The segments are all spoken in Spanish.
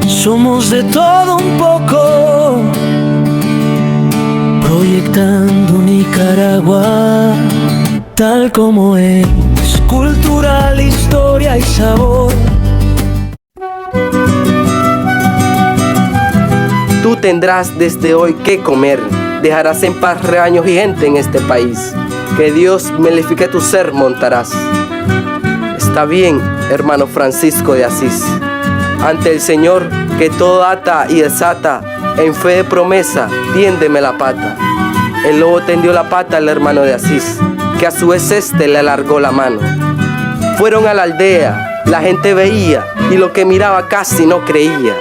Somos de todo un poco, proyectando Nicaragua tal como es, cultural, historia y sabor. Tú tendrás desde hoy que comer, dejarás en paz rebaños y gente en este país. Que Dios melifique tu ser montarás. Está bien, hermano Francisco de Asís, ante el Señor que todo ata y desata, en fe de promesa, tiéndeme la pata. El lobo tendió la pata al hermano de Asís, que a su vez este le alargó la mano. Fueron a la aldea, la gente veía, y lo que miraba casi no creía.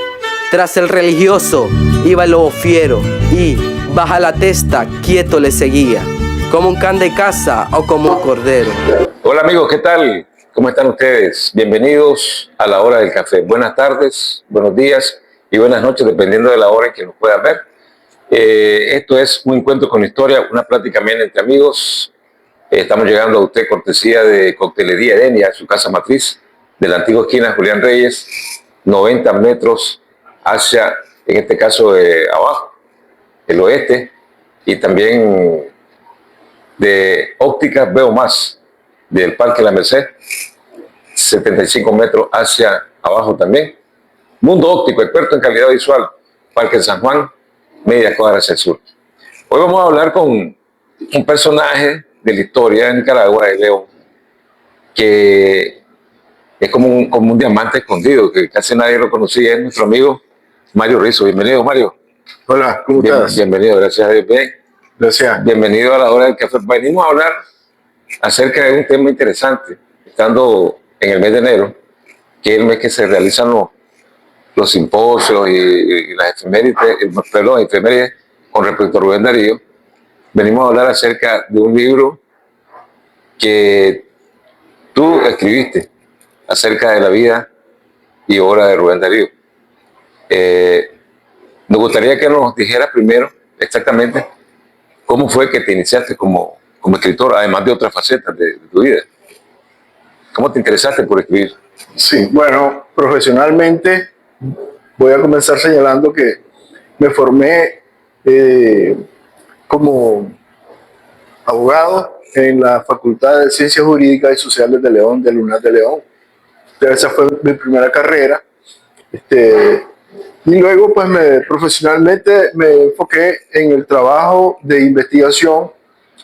Tras el religioso iba el lobo fiero, y baja la testa, quieto le seguía, como un can de caza o como un cordero. Hola amigos, ¿qué tal? ¿Cómo están ustedes? Bienvenidos a la hora del café. Buenas tardes, buenos días y buenas noches, dependiendo de la hora en que nos puedan ver. Esto es un encuentro con historia, una plática amena entre amigos. Estamos llegando a usted cortesía de Coctelería Edenia, su casa matriz, de la antigua esquina Julián Reyes, 90 metros hacia, en este caso, abajo, el oeste, y también de Ópticas Veo Más, del Parque La Merced, 75 metros hacia abajo también. Mundo Óptico, experto en calidad visual, Parque San Juan, media cuadra hacia el sur. Hoy vamos a hablar con un personaje de la historia de Nicaragua, de León, que es como un diamante escondido, que casi nadie lo conocía, es nuestro amigo Mario Rizzo. Bienvenido, Mario. Hola, ¿cómo estás? Bienvenido, gracias a Dios. Bien. Gracias. Bienvenido a la hora del café. Venimos a hablar acerca de un tema interesante, estando en el mes de enero, que es el mes que se realizan los simposios y las efemérides con respecto a Rubén Darío. Venimos a hablar acerca de un libro que tú escribiste acerca de la vida y obra de Rubén Darío. Nos gustaría que nos dijeras primero exactamente cómo fue que te iniciaste como escritor, además de otras facetas de tu vida. ¿Cómo te interesaste por escribir? Sí, bueno, profesionalmente voy a comenzar señalando que me formé como abogado en la Facultad de Ciencias Jurídicas y Sociales de León, del UNAD de León. Esa fue mi primera carrera. Y luego, pues, profesionalmente me enfoqué en el trabajo de investigación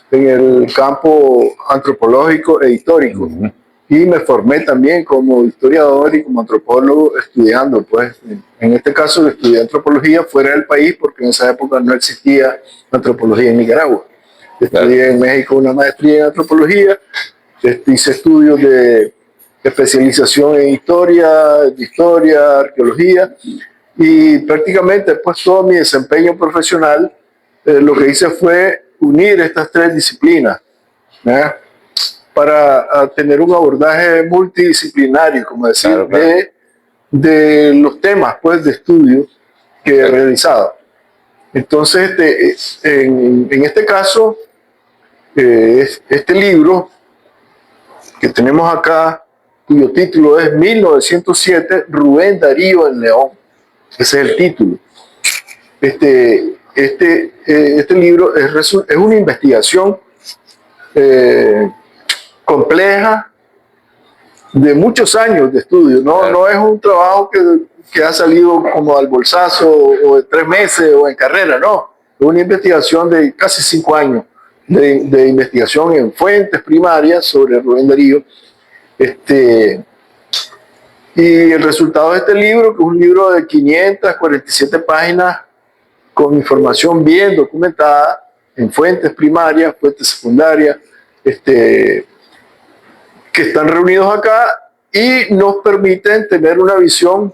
en el campo antropológico e histórico. Y me formé también como historiador y como antropólogo estudiando, pues, en este caso estudié antropología fuera del país porque en esa época no existía antropología en Nicaragua. Estudié en México una maestría en antropología, hice estudios de especialización en historia, arqueología, y prácticamente pues todo mi desempeño profesional lo que hice fue unir estas tres disciplinas, ¿eh? Para tener un abordaje multidisciplinario, como decir, claro. De los temas pues, de estudio que he realizado. Entonces, en este caso, este libro que tenemos acá, cuyo título es 1907, Rubén Darío en León. Ese es el título. Este libro es una investigación compleja de muchos años de estudio. No es un trabajo que ha salido como al bolsazo o de 3 meses o en carrera, no. Es una investigación de casi 5 años de investigación en fuentes primarias sobre Rubén Darío. Y el resultado de este libro, que es un libro de 547 páginas con información bien documentada en fuentes primarias, fuentes secundarias, que están reunidos acá y nos permiten tener una visión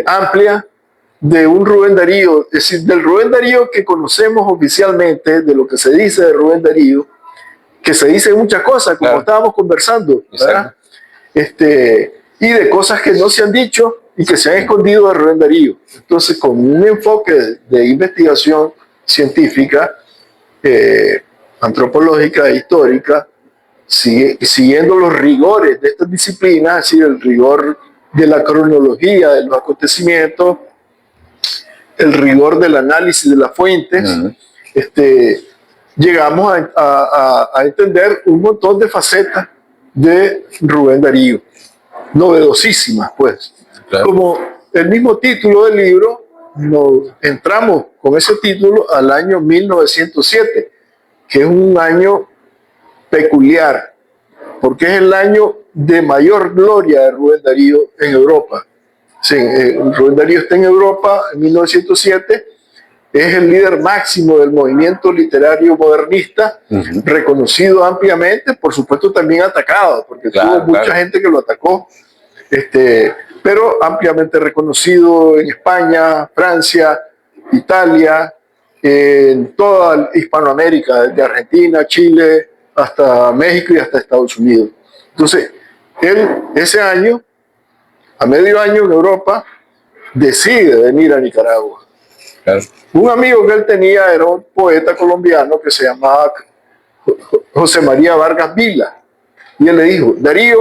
amplia de un Rubén Darío, es decir, del Rubén Darío que conocemos oficialmente, de lo que se dice de Rubén Darío, que se dice muchas cosas, como claro. Estábamos conversando, ¿verdad? Y de cosas que no se han dicho y que se han escondido de Rubén Darío. Entonces, con un enfoque de investigación científica, antropológica e histórica, siguiendo los rigores de estas disciplinas, es decir, el rigor de la cronología de los acontecimientos, el rigor del análisis de las fuentes, llegamos a entender un montón de facetas de Rubén Darío, novedosísimas, pues. Claro. Como el mismo título del libro, nos entramos con ese título al año 1907, que es un año peculiar, porque es el año de mayor gloria de Rubén Darío en Europa. Sí, Rubén Darío está en Europa en 1907, es el líder máximo del movimiento literario modernista, reconocido ampliamente, por supuesto también atacado, porque tuvo mucha gente que lo atacó, pero ampliamente reconocido en España, Francia, Italia, en toda Hispanoamérica, desde Argentina, Chile, hasta México y hasta Estados Unidos. Entonces, él ese año, a medio año en Europa, decide venir a Nicaragua. Claro. Un amigo que él tenía era un poeta colombiano que se llamaba José María Vargas Vila. Y él le dijo, Darío,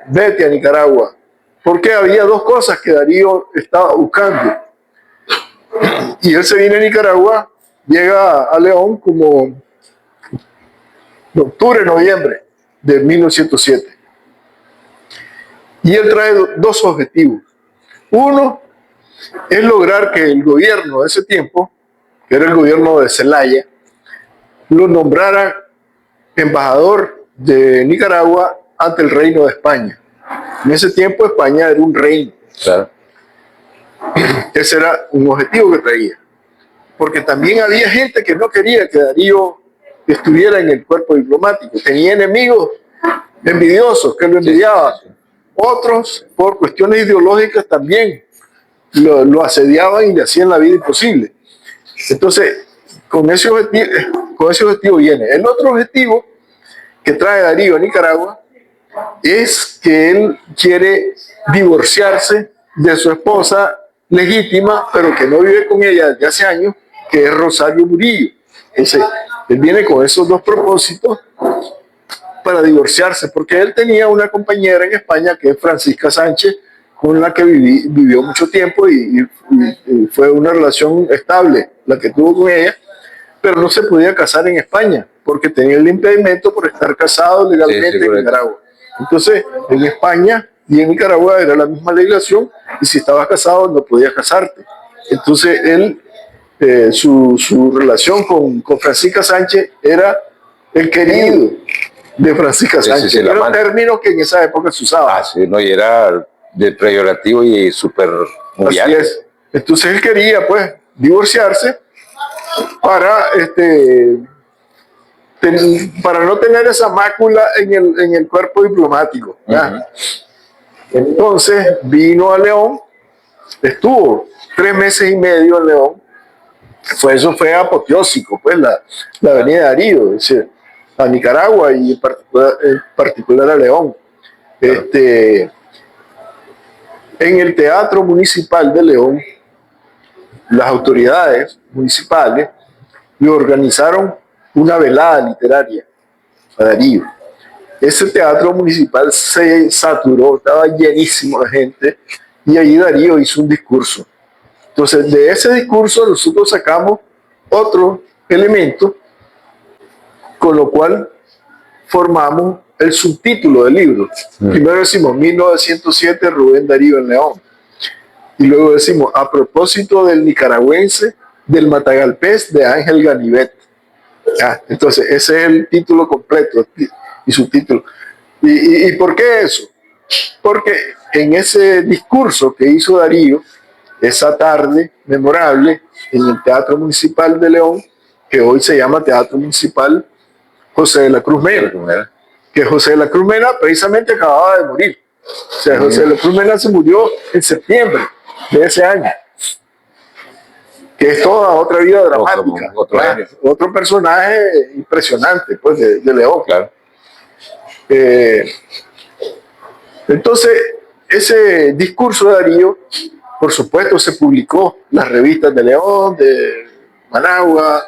vete a Nicaragua. Porque había dos cosas que Darío estaba buscando. Y él se viene a Nicaragua, llega a León como en octubre, noviembre de 1907. Y él trae dos objetivos. Uno es lograr que el gobierno de ese tiempo, que era el gobierno de Zelaya, lo nombrara embajador de Nicaragua ante el reino de España. En ese tiempo España era un reino. Claro. Ese era un objetivo que traía. Porque también había gente que no quería que Darío estuviera en el cuerpo diplomático. Tenía enemigos envidiosos que lo envidiaban. Otros, por cuestiones ideológicas, también lo asediaban y le hacían la vida imposible. Entonces, con ese objetivo viene. El otro objetivo que trae Darío a Nicaragua es que él quiere divorciarse de su esposa legítima, pero que no vive con ella desde hace años, que es Rosario Murillo. Entonces, él viene con esos dos propósitos para divorciarse, porque él tenía una compañera en España que es Francisca Sánchez, con la que vivió mucho tiempo y fue una relación estable la que tuvo con ella, pero no se podía casar en España porque tenía el impedimento por estar casado legalmente en Nicaragua. Entonces, en España y en Nicaragua era la misma legislación y si estabas casado no podías casarte. Entonces, él, su relación con Francisca Sánchez era el querido de Francisca Sánchez. Era un término que en esa época se usaba. Ah, sí, no, y era de peyorativo y súper muy alto. Así es. Entonces él quería, pues, divorciarse para, para no tener esa mácula en el cuerpo diplomático. Entonces vino a León, estuvo 3 meses y medio en León. Eso fue apoteósico, pues, la venida de Darío, es decir, a Nicaragua y en particular a León. En el Teatro Municipal de León, las autoridades municipales le organizaron una velada literaria a Darío. Ese teatro municipal se saturó, estaba llenísimo de gente y allí Darío hizo un discurso. Entonces, de ese discurso nosotros sacamos otro elemento, con lo cual formamos el subtítulo del libro. Primero decimos 1907 Rubén Darío en León. Y luego decimos a propósito del nicaragüense del Matagalpés de Ángel Ganivet. Entonces ese es el título completo y subtítulo. ¿Y por qué eso? Porque en ese discurso que hizo Darío esa tarde memorable en el Teatro Municipal de León, que hoy se llama Teatro Municipal José de la Cruz Mena, que José de la Cruz Mena precisamente acababa de morir. O sea, José de la Cruz Mena se murió en septiembre de ese año, que es toda otra vida dramática. Otro personaje impresionante, pues, de León. Claro. Entonces, ese discurso de Darío, por supuesto, se publicó en las revistas de León, de Managua,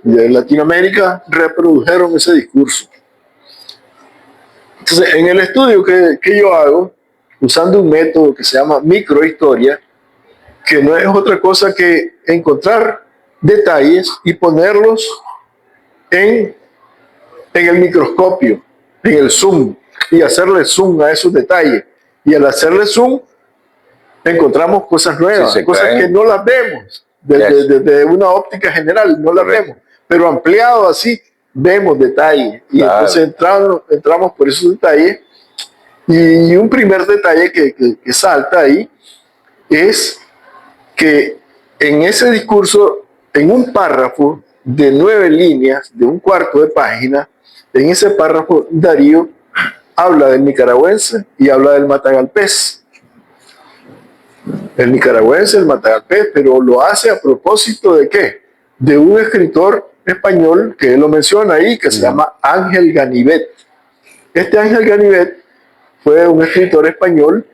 de Latinoamérica, reprodujeron ese discurso. Entonces, en el estudio que yo hago, usando un método que se llama microhistoria, que no es otra cosa que encontrar detalles y ponerlos en el microscopio, en el zoom, y hacerle zoom a esos detalles. Y al hacerle zoom, encontramos cosas nuevas, cosas que no las vemos desde una óptica general, no las vemos, pero ampliado así, vemos detalles. Y entonces entramos por esos detalles. Y un primer detalle que salta ahí es que en ese discurso, en un párrafo de 9 líneas, de un cuarto de página, en ese párrafo Darío habla del nicaragüense y habla del matagalpés. El nicaragüense, el matagalpés, pero lo hace a propósito de ¿qué? De un escritor español que él lo menciona ahí, que se llama Ángel Ganivet. Este Ángel Ganivet fue un escritor español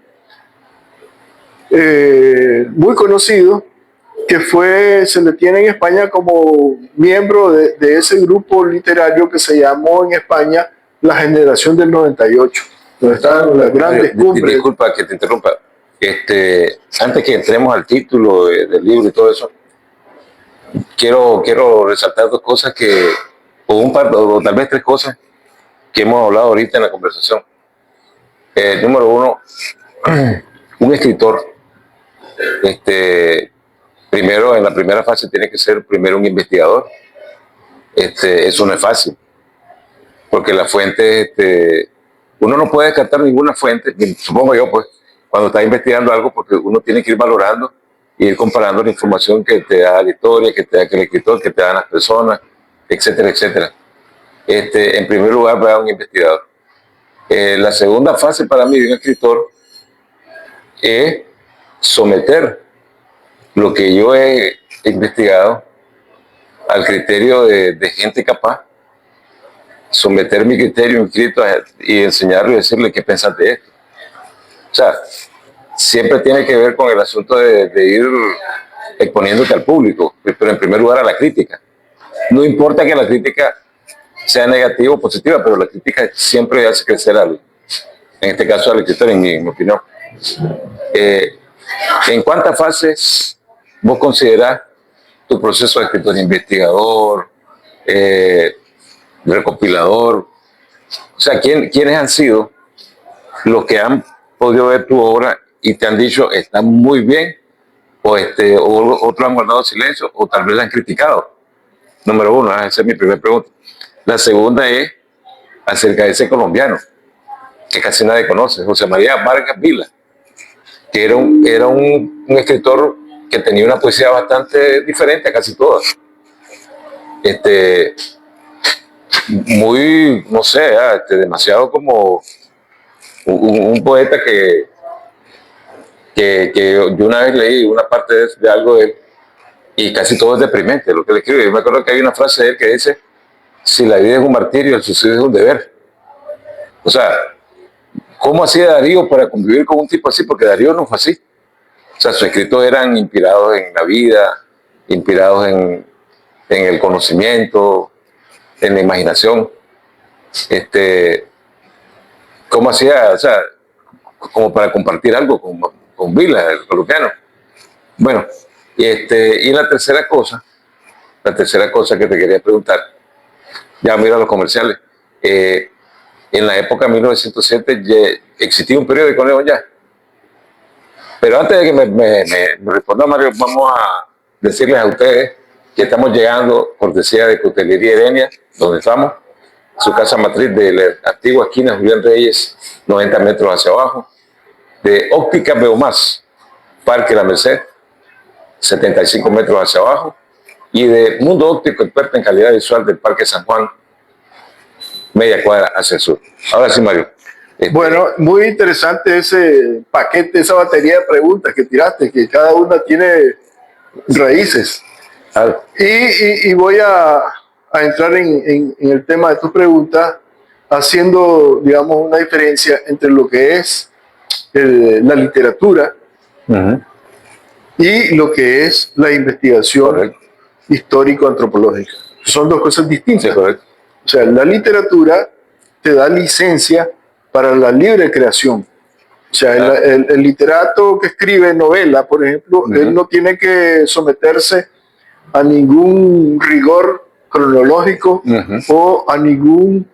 muy conocido, que se le tiene en España como miembro de ese grupo literario que se llamó en España la Generación del 98, donde estaban las grandes cumbres. Disculpa que te interrumpa. Antes que entremos al título del libro y todo eso, quiero resaltar dos cosas o tal vez tres cosas que hemos hablado ahorita en la conversación. Número uno, un escritor, primero, en la primera fase tiene que ser primero un investigador. Eso no es fácil, porque la fuente, uno no puede descartar ninguna fuente, supongo yo, pues, cuando está investigando algo, porque uno tiene que ir valorando y ir comparando la información que te da la historia, que te da el escritor, que te dan las personas, etcétera, etcétera. En primer lugar, va a un investigador. La segunda fase para mí de un escritor es someter lo que yo he investigado al criterio de gente capaz, someter mi criterio escrito y enseñarle y decirle qué pensar de esto. O sea, siempre tiene que ver con el asunto de ir exponiéndote al público, pero en primer lugar a la crítica. No importa que la crítica sea negativa o positiva, pero la crítica siempre hace crecer en este caso al escritor, en mi opinión. ¿En cuántas fases vos considerás tu proceso de escritor, investigador, recopilador? O sea, ¿quiénes han sido los que han podido ver tu obra y te han dicho está muy bien, o otros han guardado silencio, o tal vez la han criticado? Número uno, esa es mi primera pregunta. La segunda es acerca de ese colombiano que casi nadie conoce, José María Vargas Vila, que era un escritor que tenía una poesía bastante diferente a casi todas. Muy, no sé, demasiado como un poeta que yo una vez leí una parte de algo de él y casi todo es deprimente lo que le escribe. Yo me acuerdo que hay una frase de él que dice: si la vida es un martirio, el suicidio es un deber. O sea, ¿cómo hacía Darío para convivir con un tipo así? Porque Darío no fue así. O sea, sus escritos eran inspirados en la vida, inspirados en el conocimiento, en la imaginación. ¿Cómo hacía? O sea, como para compartir algo con Vila, el colombiano. Bueno, y la tercera cosa que te quería preguntar, ya mira los comerciales, en la época de 1907 existía un periódico, León, ya. Pero antes de que me responda Mario, vamos a decirles a ustedes que estamos llegando, cortesía de Cutelería Edenia, donde estamos, su casa matriz de la antigua esquina Julián Reyes, 90 metros hacia abajo, de Óptica Beomás, Parque La Merced, 75 metros hacia abajo, y de Mundo Óptico, experto en calidad visual del Parque San Juan, media cuadra hacia el sur. Ahora sí, Mario. Bueno, muy interesante ese paquete, esa batería de preguntas que tiraste, que cada una tiene raíces. Y voy a entrar en el tema de tus preguntas, haciendo, digamos, una diferencia entre lo que es la literatura y lo que es la investigación histórico-antropológica. Son dos cosas distintas. O sea, la literatura te da licencia para la libre creación. O sea, el literato que escribe novela, por ejemplo, él no tiene que someterse a ningún rigor cronológico o a ningún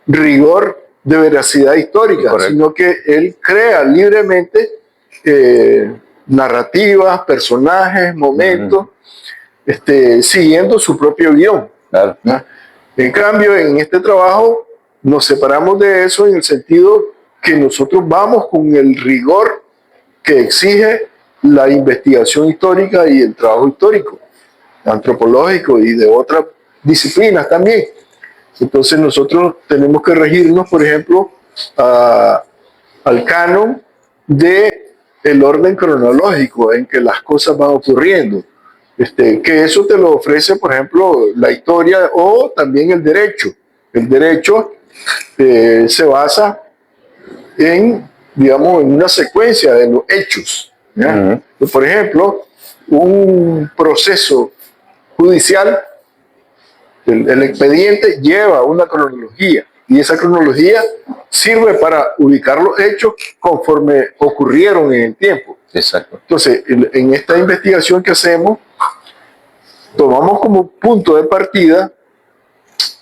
rigor de veracidad histórica, correcto, sino que él crea libremente narrativas, personajes, momentos, siguiendo su propio guión. claro. ¿No? En cambio, en este trabajo nos separamos de eso en el sentido que nosotros vamos con el rigor que exige la investigación histórica y el trabajo histórico, antropológico y de otras disciplinas también. Entonces nosotros tenemos que regirnos, por ejemplo, al canon del orden cronológico en que las cosas van ocurriendo. Que eso te lo ofrece, por ejemplo, la historia o también el derecho. El derecho se basa en, digamos, en una secuencia de los hechos. Por ejemplo, un proceso judicial, el expediente lleva una cronología y esa cronología sirve para ubicar los hechos conforme ocurrieron en el tiempo. Exacto. Entonces, en esta investigación que hacemos, tomamos como punto de partida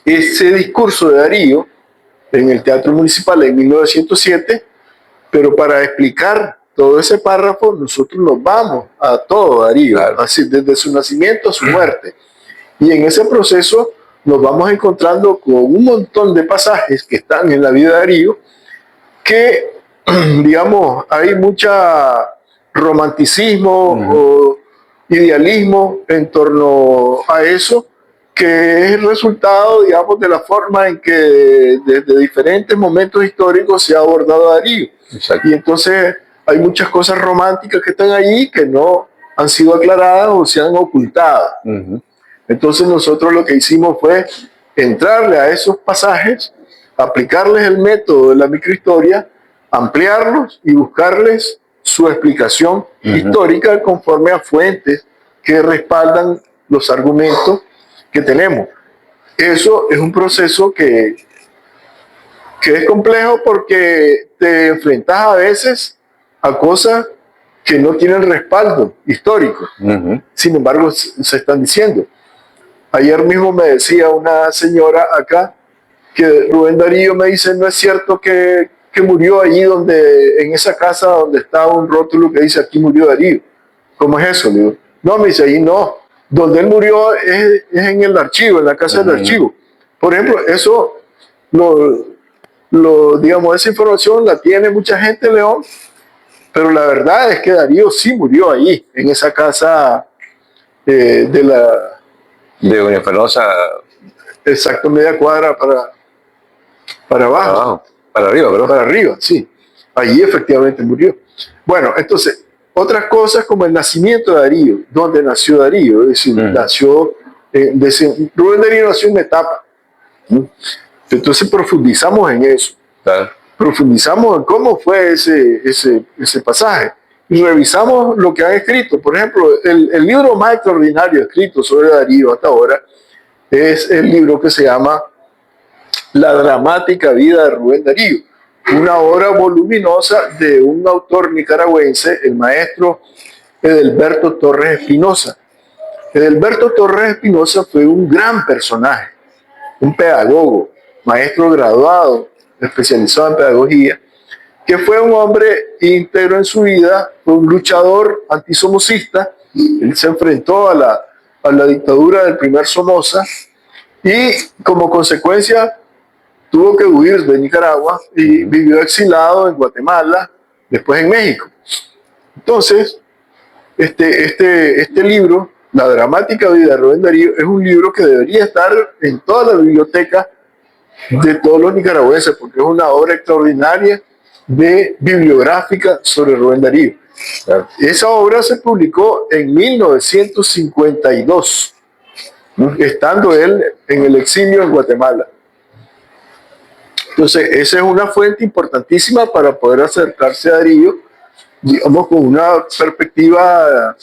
ese discurso de Darío en el Teatro Municipal en 1907, pero para explicar todo ese párrafo nosotros nos vamos a todo Darío, claro, así desde su nacimiento a su muerte. Y en ese proceso nos vamos encontrando con un montón de pasajes que están en la vida de Darío que, digamos, hay mucha romanticismo o idealismo en torno a eso, que es el resultado, digamos, de la forma en que desde diferentes momentos históricos se ha abordado a Darío. exacto. Y entonces hay muchas cosas románticas que están allí que no han sido aclaradas o se han ocultado. Entonces nosotros lo que hicimos fue entrarle a esos pasajes, aplicarles el método de la microhistoria, ampliarlos y buscarles su explicación histórica conforme a fuentes que respaldan los argumentos que tenemos. Eso es un proceso que es complejo porque te enfrentas a veces a cosas que no tienen respaldo histórico. Sin embargo, se están diciendo. Ayer mismo me decía una señora acá que Rubén Darío me dice, no es cierto que murió allí en esa casa donde está un rótulo que dice aquí murió Darío. ¿Cómo es eso? Le digo, no, me dice, ahí no. Donde él murió es en el archivo, en la casa del archivo. Por ejemplo, eso, digamos, esa información la tiene mucha gente en León, pero la verdad es que Darío sí murió ahí, en esa casa de Doña Fenosa. Exacto, media cuadra para abajo. Para arriba, ¿verdad? Para arriba, sí. Allí efectivamente murió. Bueno, entonces, otras cosas como el nacimiento de Darío, ¿dónde nació Darío? Es decir, Rubén Darío nació en una etapa. Entonces profundizamos en eso. Claro. Profundizamos en cómo fue ese pasaje. Y revisamos lo que han escrito. Por ejemplo, el libro más extraordinario escrito sobre Darío hasta ahora es el libro que se llama La dramática vida de Rubén Darío, una obra voluminosa de un autor nicaragüense, el maestro Edelberto Torres Espinosa. Edelberto Torres Espinosa fue un gran personaje, un pedagogo, maestro graduado, especializado en pedagogía, que fue un hombre íntegro en su vida, fue un luchador antisomocista. Él se enfrentó a la dictadura del primer Somoza y como consecuencia tuvo que huir de Nicaragua y vivió exilado en Guatemala, después en México. Entonces, este libro, La dramática vida de Rubén Darío, es un libro que debería estar en toda la biblioteca de todos los nicaragüenses, porque es una obra extraordinaria bibliográfica sobre Rubén Darío. Esa obra se publicó en 1952, estando él en el exilio en Guatemala. Entonces, esa es una fuente importantísima para poder acercarse a Darío, digamos, con una perspectiva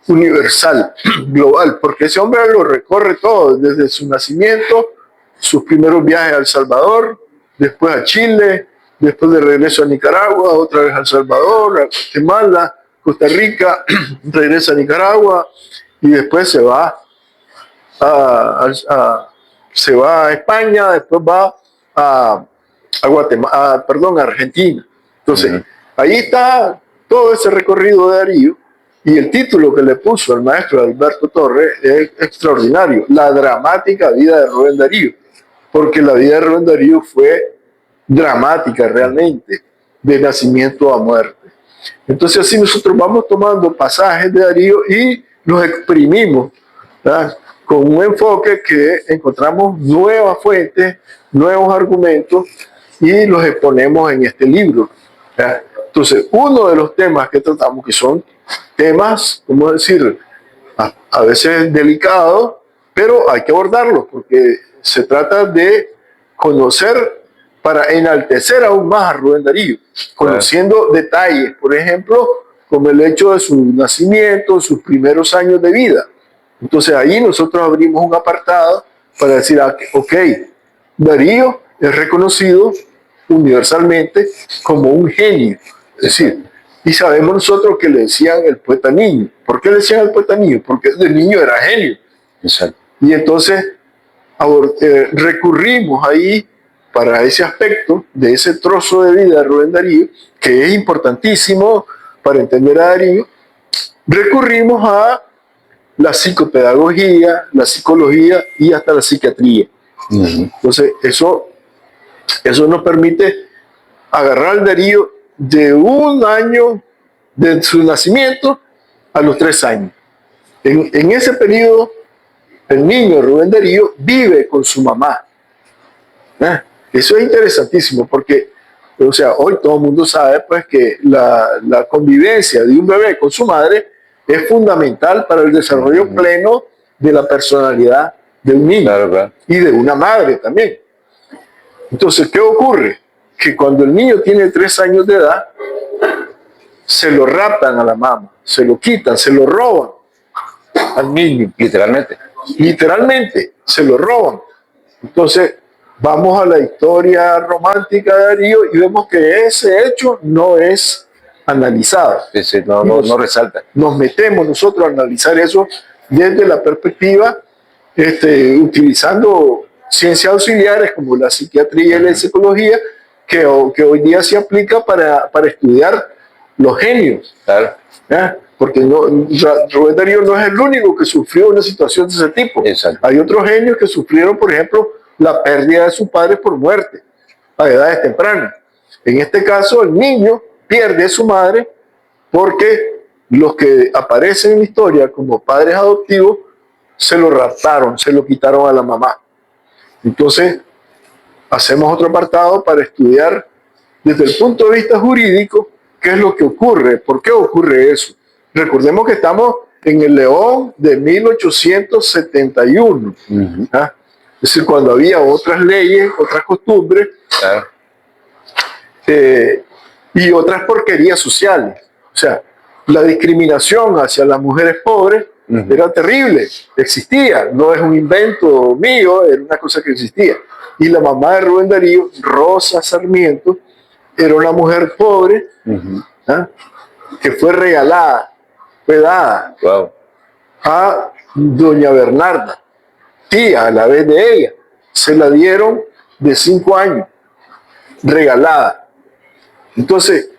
universal, global, porque ese hombre lo recorre todo, desde su nacimiento, sus primeros viajes a El Salvador, después a Chile, después de regreso a Nicaragua, otra vez a El Salvador, a Guatemala, Costa Rica, regresa a Nicaragua y después se va a España, después va a Guatemala, perdón, a Argentina. Entonces, ahí está todo ese recorrido de Darío y el título que le puso el maestro Alberto Torres es extraordinario, La dramática vida de Rubén Darío, porque la vida de Rubén Darío fue dramática realmente, de nacimiento a muerte. Entonces así nosotros vamos tomando pasajes de Darío y los exprimimos, ¿verdad?, con un enfoque que encontramos nuevas fuentes, nuevos argumentos y los exponemos en este libro, ¿verdad? Entonces, uno de los temas que tratamos, que son temas, ¿cómo decir?, a veces delicados, pero hay que abordarlos porque se trata de conocer para enaltecer aún más a Rubén Darío, conociendo detalles, por ejemplo, como el hecho de su nacimiento, sus primeros años de vida. Entonces ahí nosotros abrimos un apartado para decir, ok, Darío es reconocido universalmente como un genio. Es decir, y sabemos nosotros que le decían el poeta niño. ¿Por qué le decían el poeta niño? Porque de niño era genio. Exacto. Y entonces recurrimos ahí para ese aspecto de ese trozo de vida de Rubén Darío, que es importantísimo para entender a Darío, recurrimos a la psicopedagogía, la psicología y hasta la psiquiatría. Entonces, eso nos permite agarrar al Darío de un año de su nacimiento a los 3 años. En ese periodo, el niño Rubén Darío vive con su mamá. Eso es interesantísimo porque, o sea, hoy todo el mundo sabe pues que la convivencia de un bebé con su madre es fundamental para el desarrollo pleno de la personalidad de un niño, claro, y de una madre también. Entonces, ¿qué ocurre? Que cuando el niño tiene 3 años de edad, se lo raptan a la mamá, se lo quitan, se lo roban al niño. Literalmente, se lo roban. Entonces, vamos a la historia romántica de Darío y vemos que ese hecho no es analizado. Sí, no resalta. Nos metemos nosotros a analizar eso desde la perspectiva, utilizando ciencias auxiliares como la psiquiatría y la psicología, que hoy día se aplica para estudiar los genios. Claro. Porque Rubén Darío no es el único que sufrió una situación de ese tipo. Exacto. Hay otros genios que sufrieron, por ejemplo, la pérdida de sus padres por muerte a edades tempranas. En este caso, el niño pierde a su madre porque los que aparecen en la historia como padres adoptivos se lo raptaron, se lo quitaron a la mamá. Entonces, hacemos otro apartado para estudiar desde el punto de vista jurídico qué es lo que ocurre, por qué ocurre eso. Recordemos que estamos en el León de 1871. Es decir, cuando había otras leyes, otras costumbres, claro, y otras porquerías sociales. O sea, la discriminación hacia las mujeres pobres era terrible, existía, no es un invento mío, era una cosa que existía. Y la mamá de Rubén Darío, Rosa Sarmiento, era una mujer pobre, que fue regalada, fue dada a doña Bernarda, tía a la vez de ella. Se la dieron de 5 años, regalada. Entonces,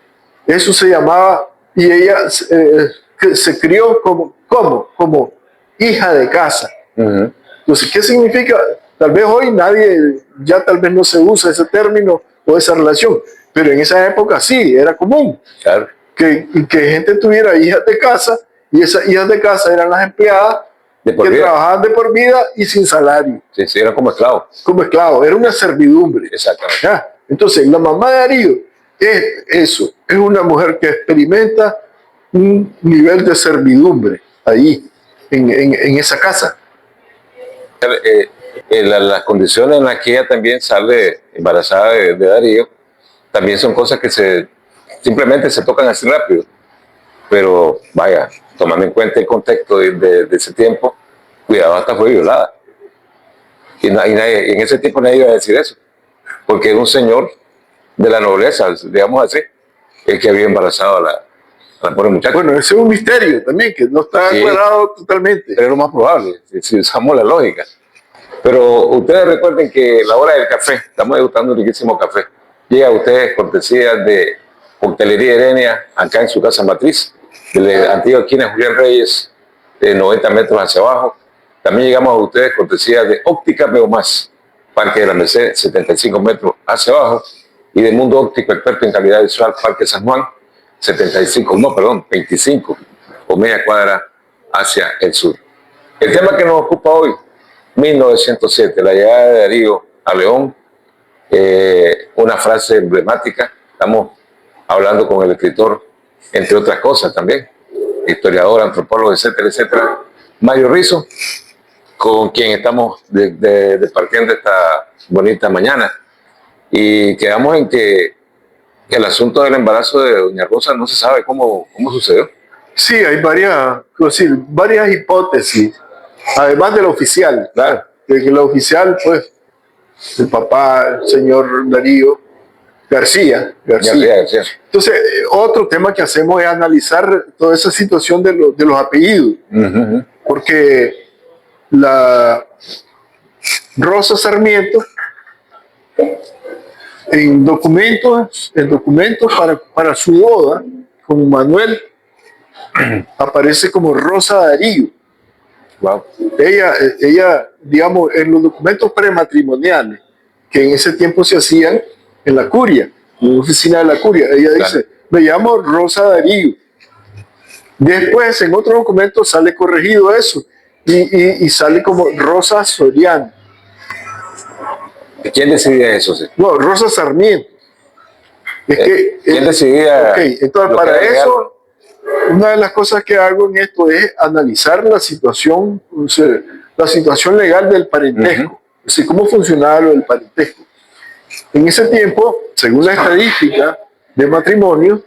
eso se llamaba, y ella se crió como hija de casa. Entonces, ¿qué significa? Tal vez hoy ya tal vez no se usa ese término o esa relación, pero en esa época sí, era común. Claro. Que gente tuviera hijas de casa, y esas hijas de casa eran las empleadas que trabajaban de por vida y sin salario. Sí, eran como esclavos. Como esclavos, era una servidumbre. Exactamente. Entonces, la mamá de Darío es eso, es una mujer que experimenta un nivel de servidumbre ahí, en esa casa. Las condiciones en las que ella también sale embarazada de Darío, también son cosas que simplemente se tocan así rápido. Pero vaya, tomando en cuenta el contexto de ese tiempo, cuidado, hasta fue violada. Y en ese tiempo nadie iba a decir eso, porque es un señor de la nobleza, digamos así, el que había embarazado a la pobre muchacha. Bueno, ese es un misterio también, que no está aclarado totalmente. Pero es lo más probable, si usamos la lógica. Pero ustedes recuerden que la hora del café, estamos degustando un riquísimo café, llega a ustedes cortesía de Coctelería Herenia, acá en su casa matriz, de la antigua esquina Julián Reyes, de 90 metros hacia abajo. También llegamos a ustedes cortesía de Óptica Meomás, Parque de la Merced, 75 metros hacia abajo, y de Mundo Óptico, experto en calidad visual, Parque San Juan, 25 o media cuadra hacia el sur. El tema que nos ocupa hoy, 1907, la llegada de Darío a León, una frase emblemática. Estamos hablando con el escritor, entre otras cosas también, historiador, antropólogo, etcétera, etcétera, Mario Rizzo, con quien estamos departiendo esta bonita mañana. Y quedamos en que el asunto del embarazo de doña Rosa no se sabe cómo sucedió. Sí, hay varias hipótesis, además de la oficial. Claro. De que la oficial, pues, el papá, el señor Darío García. Entonces, otro tema que hacemos es analizar toda esa situación de los apellidos. Porque la Rosa Sarmiento, en documentos para su boda con Manuel, aparece como Rosa Darío. Wow. Ella, digamos, en los documentos prematrimoniales que en ese tiempo se hacían en la curia, en la oficina de la curia, ella dice, me llamo Rosa Darío. Después, en otro documento sale corregido eso y sale como Rosa Soriano. ¿Quién decidía eso? Sí? No, Rosa Sarmiento. ¿Quién decidía? Ok, entonces para eso, una de las cosas que hago en esto es analizar la situación, o sea, la situación legal del parentesco, es decir, cómo funcionaba lo del parentesco. En ese tiempo, según la estadística de matrimonio,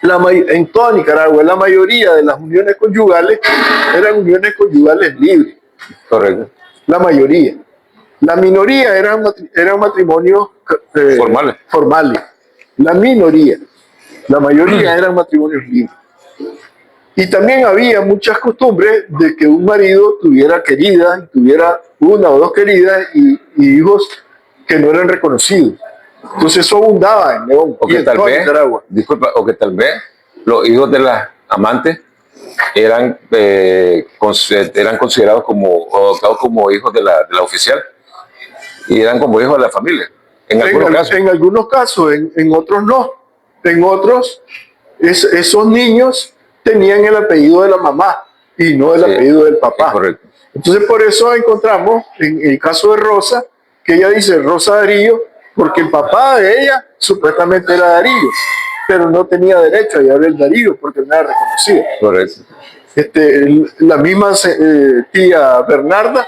en toda Nicaragua, la mayoría de las uniones conyugales eran uniones conyugales libres. Correcto. La mayoría. La minoría eran matrimonios formales. La minoría. La mayoría eran matrimonios libres. Y también había muchas costumbres de que un marido tuviera queridas, tuviera una o dos queridas y hijos que no eran reconocidos. Entonces eso abundaba en León y en toda Nicaragua. Disculpa, o que tal vez los hijos de las amantes eran considerados como, o adoptados como hijos de la oficial y eran como hijos de la familia. En algunos casos, en otros no. En otros, esos niños tenían el apellido de la mamá y no el apellido del papá. Correcto. Entonces por eso encontramos, en el caso de Rosa, que ella dice Rosa Darío, porque el papá de ella supuestamente era Darío, pero no tenía derecho a llevar el Darío porque no era reconocido. Correcto. La misma tía Bernarda,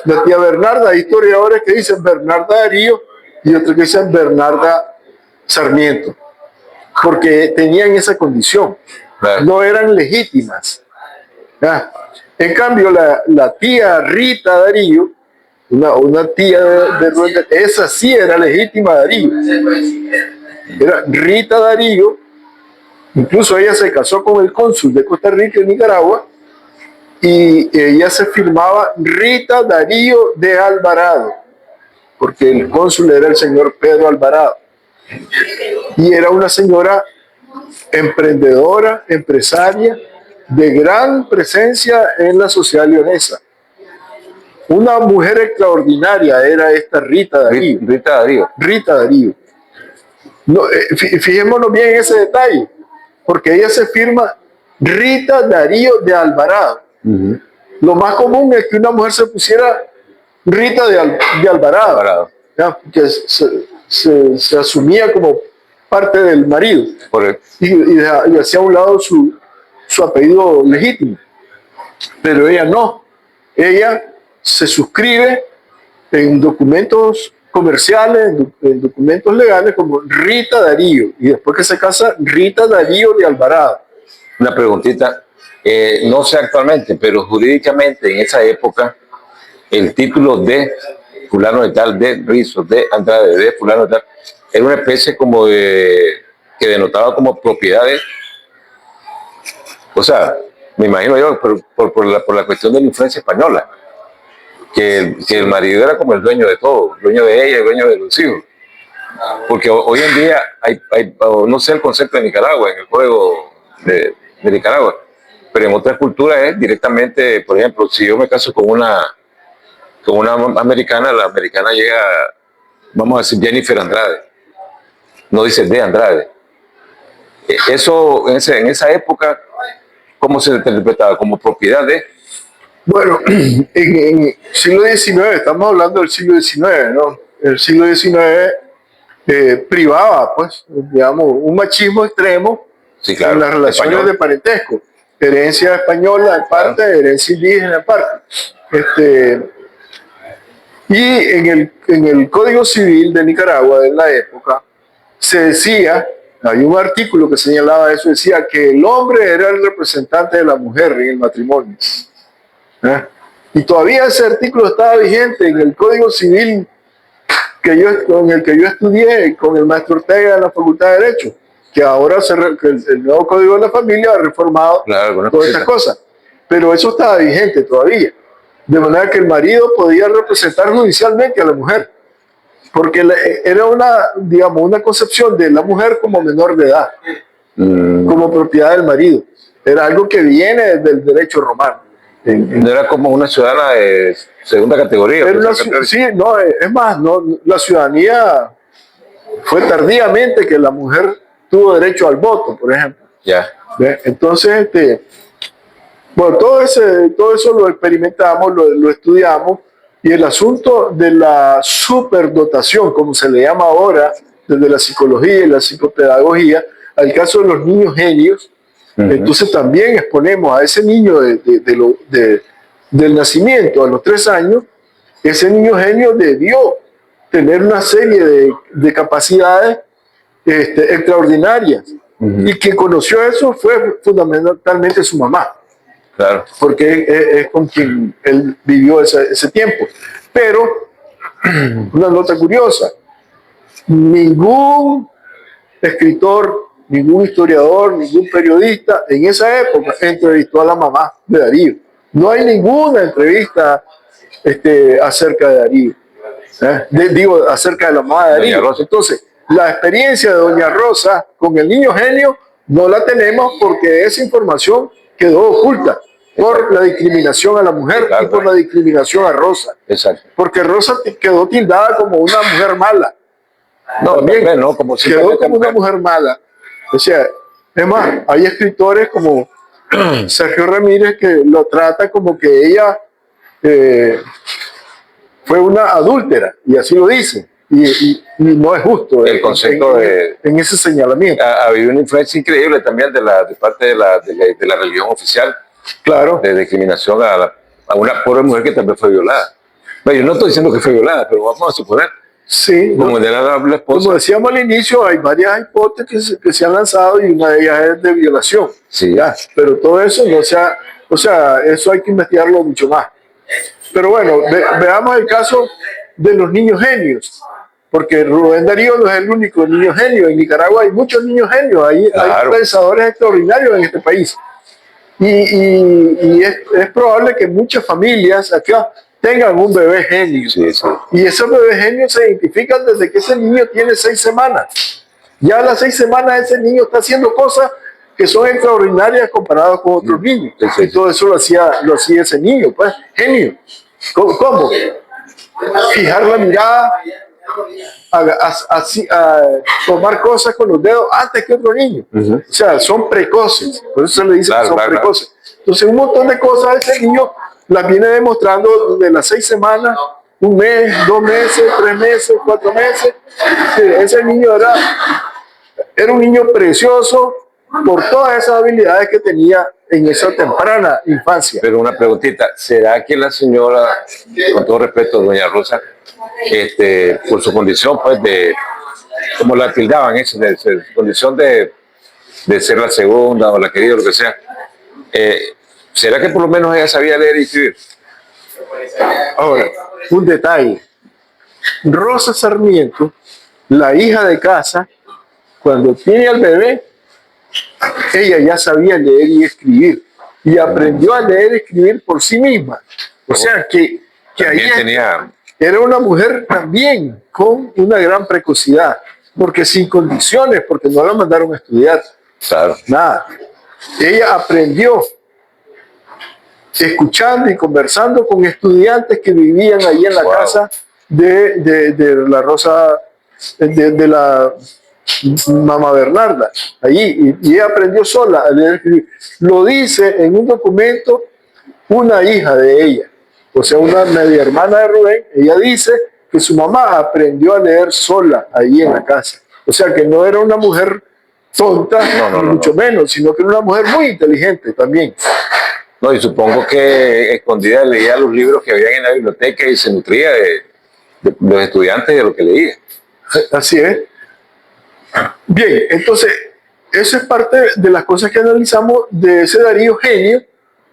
la tía Bernarda, hay historiadores que dicen Bernarda Darío y otros que dicen Bernarda Sarmiento, porque tenían esa condición, no eran legítimas. En cambio, la tía Rita Darío, una tía de esa sí era legítima Darío, era Rita Darío. Incluso ella se casó con el cónsul de Costa Rica en Nicaragua y ella se firmaba Rita Darío de Alvarado, porque el cónsul era el señor Pedro Alvarado. Y era una señora emprendedora, empresaria, de gran presencia en la sociedad leonesa. Una mujer extraordinaria era esta Rita Darío. Rita Darío. No, fijémonos bien en ese detalle, porque ella se firma Rita Darío de Alvarado. Lo más común es que una mujer se pusiera Rita de Alvarado. Que se asumía como parte del marido y hacía a un lado su apellido legítimo, pero ella no. Ella se suscribe en documentos comerciales, en documentos legales como Rita Darío, y después que se casa, Rita Darío de Alvarado. Una preguntita, no sé actualmente, pero jurídicamente en esa época el título de fulano de tal, de Rizos, de Andrade, de fulano de tal. Era una especie como de, que denotaba como propiedades. O sea, me imagino yo, por la cuestión de la influencia española, que el marido era como el dueño de todo, dueño de ella, el dueño de los hijos. Porque hoy en día no sé el concepto de Nicaragua, en el juego de Nicaragua, pero en otras culturas es directamente, por ejemplo, si yo me caso con una americana, la americana llega, vamos a decir, Jennifer Andrade, no dice de Andrade. Eso, en esa época, ¿cómo se interpretaba? Como propiedad de... Bueno, en el siglo XIX, estamos hablando del siglo XIX, ¿no? El siglo XIX privaba, pues, digamos, un machismo extremo, sí, claro, en las relaciones español, de parentesco. Herencia española en parte, claro, herencia indígena en parte. Y en el Código Civil de Nicaragua de la época se decía, hay un artículo que señalaba eso, decía que el hombre era el representante de la mujer en el matrimonio. Y todavía ese artículo estaba vigente en el Código Civil con el que yo estudié con el maestro Ortega en la Facultad de Derecho, que ahora que el nuevo Código de la Familia ha reformado, claro, todas estas cosas. Pero eso estaba vigente todavía. De manera que el marido podía representar judicialmente a la mujer, porque era una concepción de la mujer como menor de edad, como propiedad del marido. Era algo que viene del derecho romano. No era como una ciudadana de segunda categoría. Sí, no, es más, no, la ciudadanía fue tardíamente que la mujer tuvo derecho al voto, por ejemplo. Ya. Entonces, bueno, todo eso lo experimentamos, lo estudiamos, y el asunto de la superdotación, como se le llama ahora, desde la psicología y la psicopedagogía, al caso de los niños genios. Entonces también exponemos a ese niño del nacimiento a los 3 años, ese niño genio debió tener una serie de capacidades extraordinarias, y quien conoció eso fue fundamentalmente su mamá, claro, porque es con quien él vivió ese tiempo. Pero una nota curiosa, ningún escritor, ningún historiador, ningún periodista en esa época entrevistó a la mamá de Darío. No hay ninguna entrevista acerca de Darío. Digo, acerca de la mamá de Darío. Entonces, la experiencia de Doña Rosa con el niño genio no la tenemos porque esa información quedó oculta por la discriminación a la mujer, y por la discriminación a Rosa. Exacto. Porque Rosa quedó tildada como una mujer mala. No, también, no, quedó como una mujer mala. O sea, es más, hay escritores como Sergio Ramírez que lo trata como que ella fue una adúltera, y así lo dice, y no es justo el concepto en ese señalamiento. Ha habido una influencia increíble también de parte de la religión oficial, claro, de discriminación a una pobre mujer que también fue violada. Bueno, yo no estoy diciendo que fue violada, pero vamos a suponer. Sí, como decíamos al inicio, hay varias hipótesis que se han lanzado, y una de ellas es de violación. Sí. Ya, pero todo eso eso hay que investigarlo mucho más. Pero bueno, veamos el caso de los niños genios, porque Rubén Darío no es el único niño genio. En Nicaragua hay muchos niños genios, hay pensadores extraordinarios en este país. Y es probable que muchas familias acá tengan un bebé genio. Sí, sí. Y esos bebés genios se identifican desde que ese niño tiene 6 semanas. Ya a las 6 semanas ese niño está haciendo cosas que son extraordinarias comparadas con otros niños. Sí, sí. Y todo eso lo hacía ese niño, pues, genio. ¿Cómo? Fijar la mirada, a tomar cosas con los dedos antes que otro niño. O sea, son precoces. Por eso se le dice que son precoces. Entonces, un montón de cosas ese niño las viene demostrando desde las 6 semanas, 1 mes, 2 meses, 3 meses, 4 meses. Ese niño era un niño precioso por todas esas habilidades que tenía en esa temprana infancia. Pero una preguntita, ¿será que la señora, con todo respeto, doña Rosa, por su condición, pues, como la tildaban, su condición de ser la segunda o la querida, o lo que sea, ¿será que por lo menos ella sabía leer y escribir? Ahora, un detalle. Rosa Sarmiento, la hija de casa, cuando tiene al bebé, ella ya sabía leer y escribir y aprendió a leer y escribir por sí misma. O sea que ahí era una mujer también con una gran precocidad, porque sin condiciones, porque no la mandaron a estudiar. Claro. Nada. Ella aprendió escuchando y conversando con estudiantes que vivían ahí en la casa de la Rosa, de la Mamá Bernarda, allí, y ella aprendió sola a leer y escribir. Lo dice en un documento una hija de ella, o sea, una media hermana de Rubén. Ella dice que su mamá aprendió a leer sola allí en la casa. O sea, que no era una mujer tonta, ni mucho menos, sino que era una mujer muy inteligente también. No, y supongo que escondida leía los libros que habían en la biblioteca y se nutría de los estudiantes de lo que leía. Así es. Bien, entonces, eso es parte de las cosas que analizamos de ese Darío genio,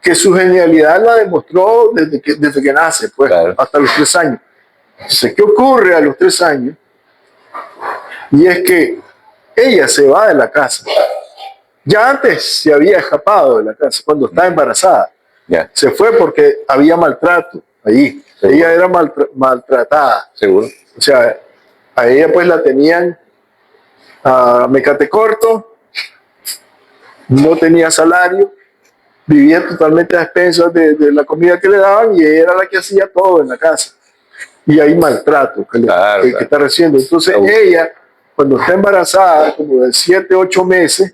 que su genialidad la demostró desde que nace, pues, claro, hasta los 3 años. Entonces, ¿qué ocurre a los 3 años? Y es que ella se va de la casa. Ya antes se había escapado de la casa, cuando estaba embarazada. Yeah. Se fue porque había maltrato allí. ¿Seguro? Ella era maltratada. Seguro. O sea, a ella pues la tenían a mecate corto, no tenía salario, vivía totalmente a expensas de la comida que le daban, y ella era la que hacía todo en la casa. Y hay maltrato que está recibiendo. Entonces ella, cuando está embarazada, como de 7, 8 meses,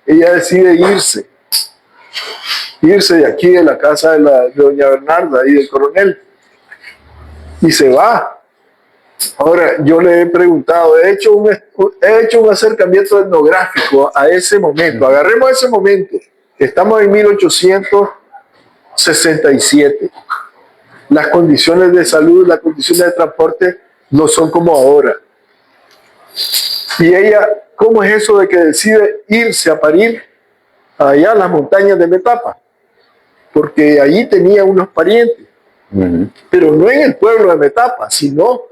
ella decide irse de aquí, de la casa de doña Bernarda y del coronel, y se va. Ahora, yo le he preguntado, he hecho un acercamiento etnográfico a ese momento. Agarremos ese momento. Estamos en 1867. Las condiciones de salud, las condiciones de transporte no son como ahora. Y ella, ¿cómo es eso de que decide irse a parir allá a las montañas de Metapa? Porque allí tenía unos parientes, pero no en el pueblo de Metapa, sino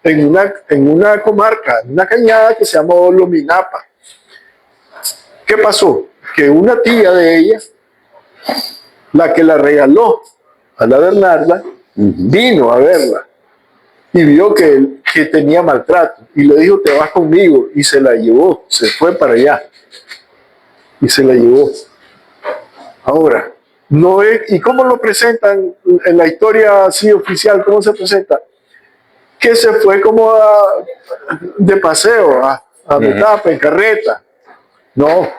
en una comarca, en una cañada que se llamó Lominapa. ¿Qué pasó? Que una tía de ella, la que la regaló a la Bernarda, vino a verla y vio que tenía maltrato y le dijo: te vas conmigo, y se la llevó, se fue para allá y se la llevó. Ahora, no es, ¿y cómo lo presentan en la historia así oficial? ¿Cómo se presenta? Que se fue como de paseo a Metapa, en carreta. No.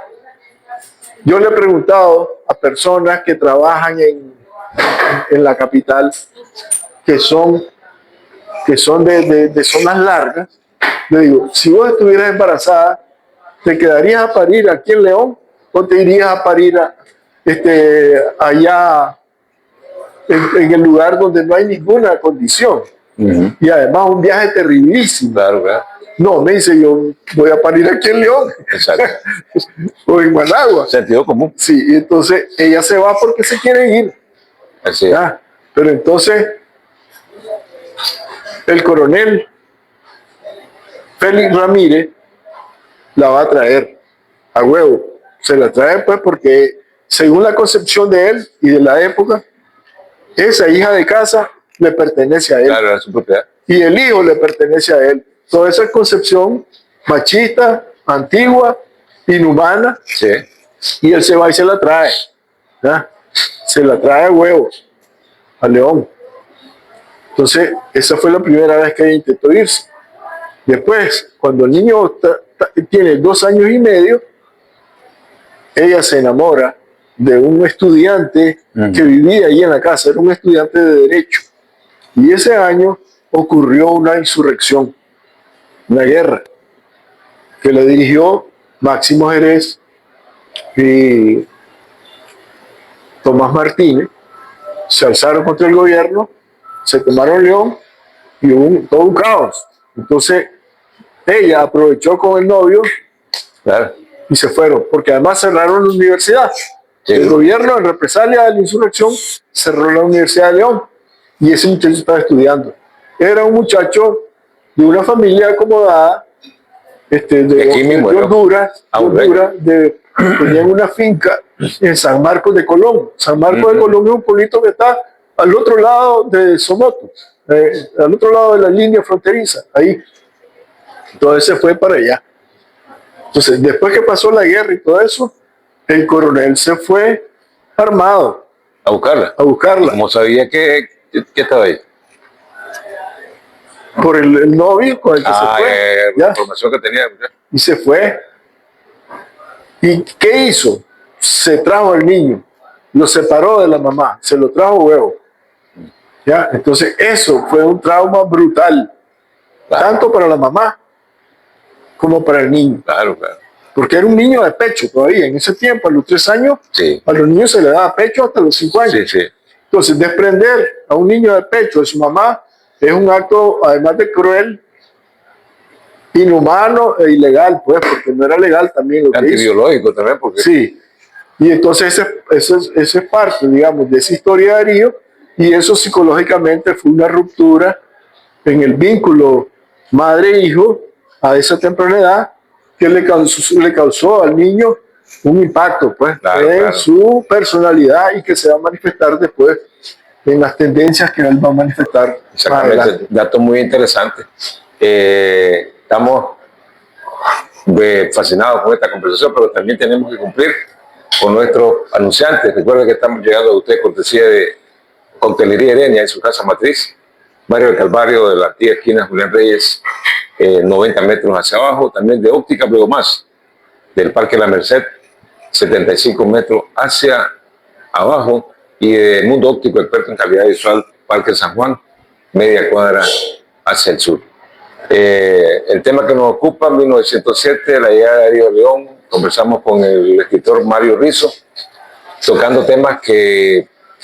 Yo le he preguntado a personas que trabajan en la capital, que son de zonas largas, le digo: si vos estuvieras embarazada, ¿te quedarías a parir aquí en León o te irías a parir allá en el lugar donde no hay ninguna condición? Y además un viaje terribilísimo. Claro, claro. No, me dice: yo voy a parir aquí en León. Exacto. O en Managua. Sentido común. Sí, y entonces ella se va porque se quiere ir. Así es. ¿Ya? Pero entonces el coronel Félix Ramírez la va a traer a huevo. Se la trae pues porque, según la concepción de él y de la época, esa hija de casa le pertenece a él. Claro, era su propiedad. Y el hijo le pertenece a él. Toda esa concepción machista, antigua, inhumana. Sí. Y él se va y se la trae. ¿Ya? Se la trae a huevos a León. Entonces, esa fue la primera vez que ella intentó irse. Después, cuando el niño tiene 2 años y medio, ella se enamora de un estudiante que vivía ahí en la casa. Era un estudiante de Derecho. Y ese año ocurrió una insurrección, una guerra, que la dirigió Máximo Jerez y Tomás Martínez. Se alzaron contra el gobierno, se tomaron León y hubo todo un caos. Entonces ella aprovechó con el novio, claro, y se fueron, porque además cerraron la universidad. Sí. El gobierno, en represalia de la insurrección, cerró la Universidad de León y ese muchacho estaba estudiando. Era un muchacho de una familia acomodada de Honduras, tenían una finca en San Marcos de Colón. San Marcos de Colón es un pueblito que está al otro lado de Somoto, al otro lado de la línea fronteriza, ahí. Entonces se fue para allá. Entonces, después que pasó la guerra y todo eso, el coronel se fue armado. ¿A buscarla? A buscarla. ¿Cómo sabía que estaba ahí? Por el novio con el que se fue. La información que tenía. Y se fue. ¿Y qué hizo? Se trajo al niño, lo separó de la mamá, se lo trajo huevo. ¿Ya? Entonces eso fue un trauma brutal, claro, tanto para la mamá como para el niño. Claro, claro. Porque era un niño de pecho todavía. En ese tiempo, a los 3 años, sí, a los niños se les daba pecho hasta los 5 años. Sí, sí. Entonces, desprender a un niño de pecho de su mamá es un acto, además de cruel, inhumano e ilegal, pues, porque no era legal también lo que hizo. Antibiológico también, porque... Sí. Y entonces eso es parte, digamos, de esa historia de Darío, y eso psicológicamente fue una ruptura en el vínculo madre-hijo a esa temprana edad, que le causó al niño un impacto, pues, claro, en claro, su personalidad, y que se va a manifestar después en las tendencias que él va a manifestar. Exactamente, dato muy interesante. Estamos fascinados con esta conversación, pero también tenemos que cumplir con nuestros anunciantes. Recuerden que estamos llegando a ustedes cortesía de Coctelería Heredia en su casa matriz, Barrio del Calvario, de la antigua esquina Julián Reyes, 90 metros hacia abajo. También de Óptica Luego Más, del Parque La Merced, 75 metros hacia abajo. Y de Mundo Óptico, experto en calidad visual, Parque San Juan, media cuadra hacia el sur. El tema que nos ocupa, 1907, la llegada de Darío León. Conversamos con el escritor Mario Rizzo,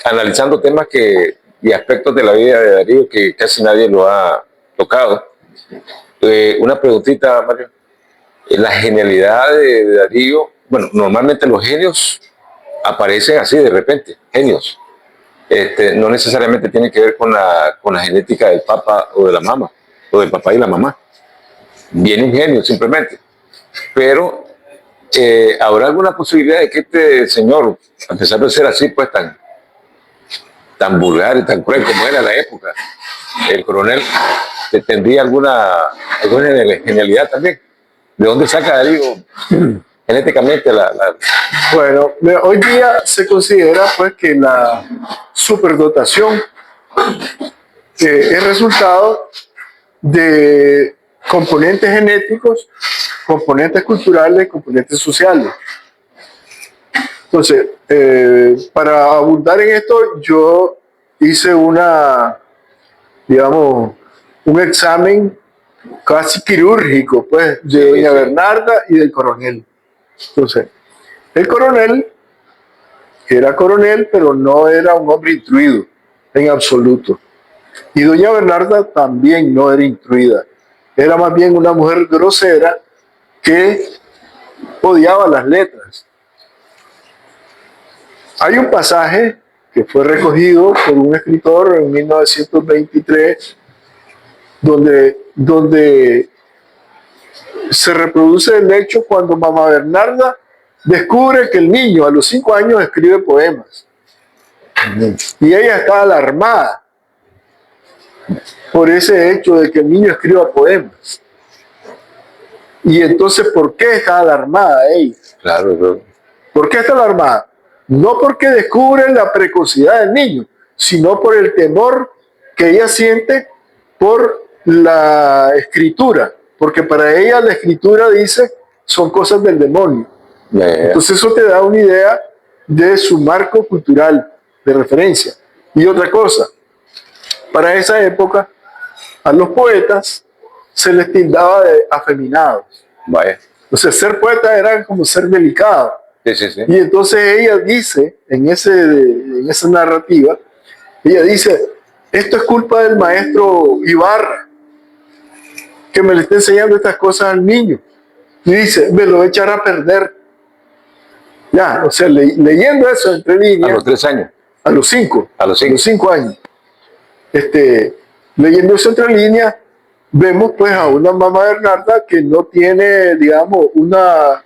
analizando temas y aspectos de la vida de Darío que casi nadie lo ha tocado. Una preguntita, Mario. La genialidad de Darío, bueno, normalmente los genios aparecen así de repente, genios. No necesariamente tiene que ver con la genética del papá o de la mamá, o del papá y la mamá. Viene un genio simplemente. Pero ¿habrá alguna posibilidad de que este señor, a pesar de ser así, pues tan vulgar y tan cruel como era la época, el coronel, tendría alguna genialidad también? ¿De dónde saca Darío genéticamente Bueno, hoy día se considera pues que la superdotación es resultado de componentes genéticos, componentes culturales, componentes sociales. Entonces, para abundar en esto, yo hice un examen casi quirúrgico, pues, de doña Bernarda y del coronel. Entonces, el coronel era coronel, pero no era un hombre instruido en absoluto. Y doña Bernarda también no era instruida. Era más bien una mujer grosera que odiaba las letras. Hay un pasaje que fue recogido por un escritor en 1923 donde se reproduce el hecho cuando mamá Bernarda descubre que el niño a los 5 años escribe poemas. Y ella está alarmada por ese hecho de que el niño escriba poemas. Y entonces, ¿por qué está alarmada ella? Claro. ¿Por qué está alarmada? No porque descubre la precocidad del niño, sino por el temor que ella siente por la escritura, porque para ella la escritura, dice, son cosas del demonio. Entonces eso te da una idea de su marco cultural de referencia. Y otra cosa, para esa época a los poetas se les tildaba de afeminados. Entonces ser poeta era como ser delicado. Sí. Y entonces ella dice, en esa narrativa, ella dice, esto es culpa del maestro Ibarra, que me le está enseñando estas cosas al niño. Y dice, me lo voy a echar a perder. Ya, o sea, leyendo eso entre líneas. A los 3 años. A los 5. A los 5 años. Leyendo eso entre líneas, vemos pues a una mamá Bernarda que no tiene, digamos, una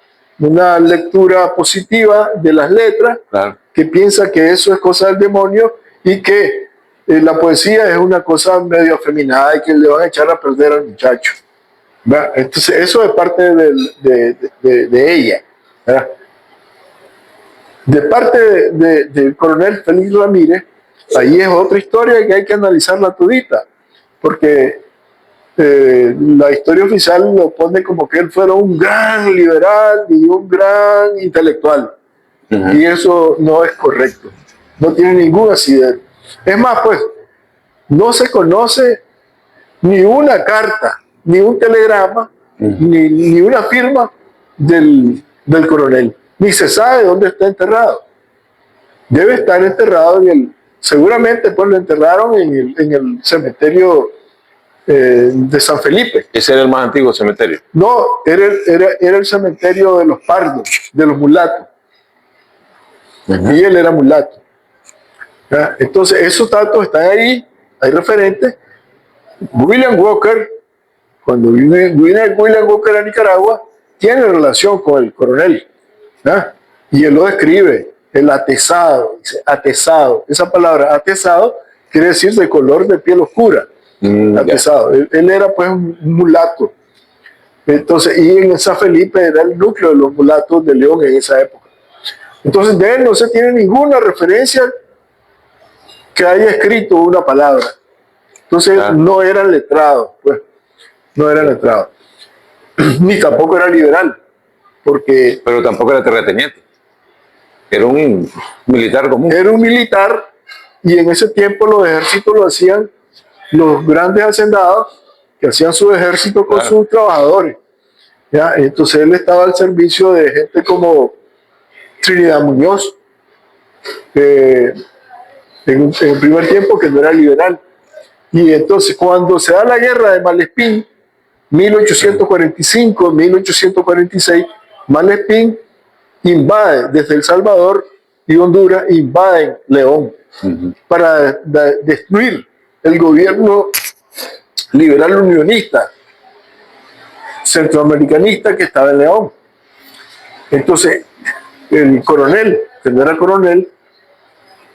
lectura positiva de las letras, Claro. que piensa que eso es cosa del demonio y que la poesía es una cosa medio afeminada y que le van a echar a perder al muchacho. ¿Verdad? Entonces, eso es parte de ella. ¿Verdad? De parte del coronel Félix Ramírez, ahí es otra historia que hay que analizarla todita, porque la historia oficial lo pone como que él fuera un gran liberal y un gran intelectual. Y eso no es correcto. No tiene ningún asidero. Es más, pues, no se conoce ni una carta, ni un telegrama, ni una firma del coronel. Ni se sabe dónde está enterrado. Debe estar enterrado seguramente pues lo enterraron en el cementerio de San Felipe. Ese era el más antiguo cementerio. No, era el cementerio de los pardos, de los mulatos. Y él era mulato. ¿Ya? Entonces, esos datos están ahí, hay referentes. William Walker, cuando viene William Walker a Nicaragua, tiene relación con el coronel. ¿Ya? Y él lo describe, el atezado, dice atezado. Esa palabra atezado quiere decir de color de piel oscura. Atezado. Él era pues un mulato. Entonces, y en San Felipe era el núcleo de los mulatos de León en esa época. Entonces, de él no se tiene ninguna referencia que haya escrito una palabra. Entonces, no era letrado, pues, no era letrado. Ni tampoco era liberal, porque... Pero tampoco era terrateniente. Era un militar común. Era un militar, y en ese tiempo los ejércitos lo hacían los grandes hacendados, que hacían su ejército con sus trabajadores. ¿Ya? Entonces, él estaba al servicio de gente como Trinidad Muñoz, en el primer tiempo que no era liberal. Y entonces cuando se da la guerra de Malespín, 1845-1846, Malespín invade desde El Salvador y Honduras, invaden León para destruir el gobierno liberal unionista, centroamericanista que estaba en León. Entonces, el coronel, que no era coronel,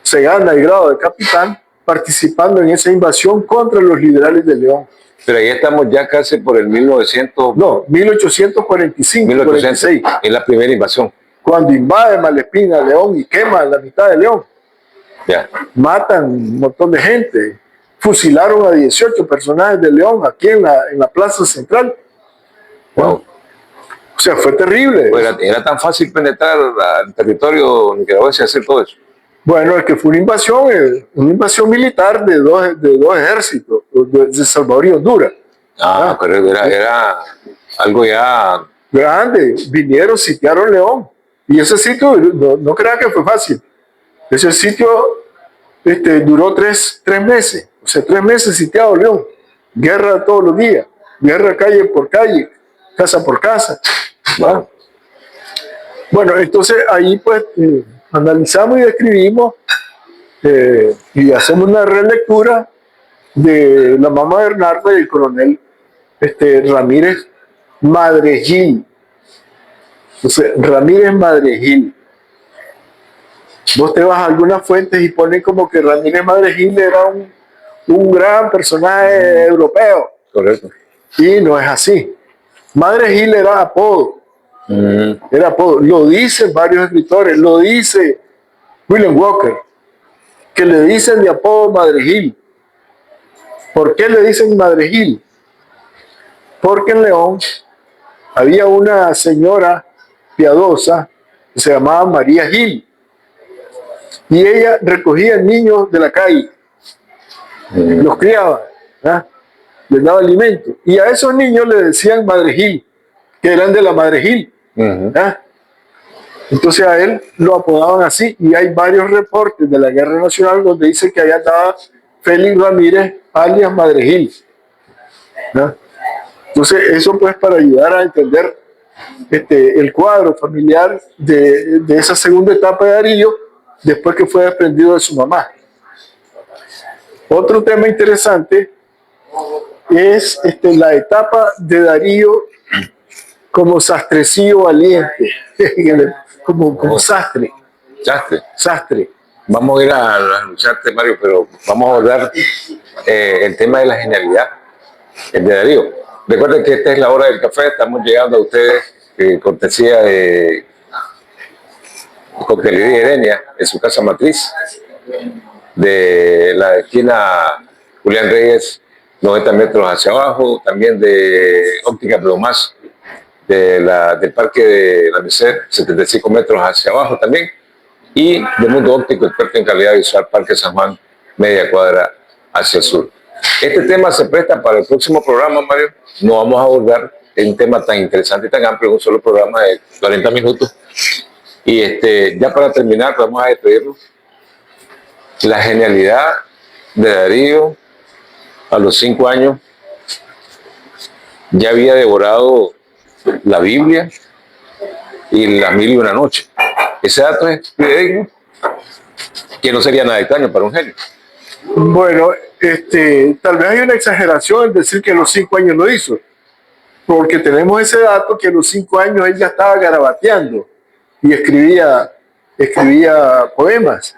se gana el grado de capitán participando en esa invasión contra los liberales de León. Pero ahí estamos ya casi por el 1900. No, 1845, 1846, es la primera invasión. Cuando invade Malespín a León y quema la mitad de León. Ya. Matan un montón de gente. Fusilaron a 18 personajes de León aquí en la plaza central. Wow. O sea, fue terrible. Pues era tan fácil penetrar al territorio nicaragüense y hacer todo eso. Bueno, es que fue una invasión militar de dos ejércitos, de Salvador y Honduras. Pero era algo ya grande. Vinieron, sitiaron León. Y ese sitio, no crea que fue fácil. Ese sitio duró tres meses. O sea, 3 meses sitiado León. Guerra todos los días. Guerra calle por calle, casa por casa. ¿No? Bueno, entonces ahí pues analizamos y describimos y hacemos una relectura de la mamá Bernarda y el coronel Ramírez Madregil. Entonces, Ramírez Madregil. Vos te vas a algunas fuentes y ponen como que Ramírez Madregil era un gran personaje europeo. correcto. Y no es así. Madregil era apodo. Era apodo. Lo dicen varios escritores, lo dice William Walker, que le dicen de apodo Madregil. ¿Por qué le dicen Madregil? Porque en León había una señora piadosa que se llamaba María Gil, y ella recogía niños de la calle, los criaba, ¿verdad? Les daba alimento, y a esos niños le decían Madregil, que eran de la Madregil. Entonces a él lo apodaban así, y hay varios reportes de la Guerra Nacional donde dice que allá estaba Félix Ramírez alias Madregil. Entonces eso pues para ayudar a entender el cuadro familiar de esa segunda etapa de Darío después que fue desprendido de su mamá. Otro tema interesante es la etapa de Darío como sastrecillo valiente, como sastre. Sastre. Vamos a ir a anunciarte, Mario, pero vamos a hablar el tema de la genialidad, el de Darío. Recuerden que esta es la hora del café, estamos llegando a ustedes, cortesía de Coctelería Edenia, en su casa matriz, de la esquina Julián Reyes, 90 metros hacia abajo, también de Óptica Plus, del Parque de la Merced, 75 metros hacia abajo también, y de Mundo Óptico, experto en calidad visual, Parque San Juan, media cuadra hacia el sur. Este tema se presta para el próximo programa, Mario. No vamos a abordar un tema tan interesante y tan amplio en un solo programa de 40 minutos. Y ya para terminar, vamos a despedirnos. La genialidad de Darío, a los 5 años, ya había devorado la Biblia y las 1001 noches. Ese dato es fidedigno, que no sería nada extraño para un genio. Bueno, tal vez hay una exageración en decir que a los 5 años lo hizo, porque tenemos ese dato que a los 5 años él ya estaba garabateando y escribía poemas.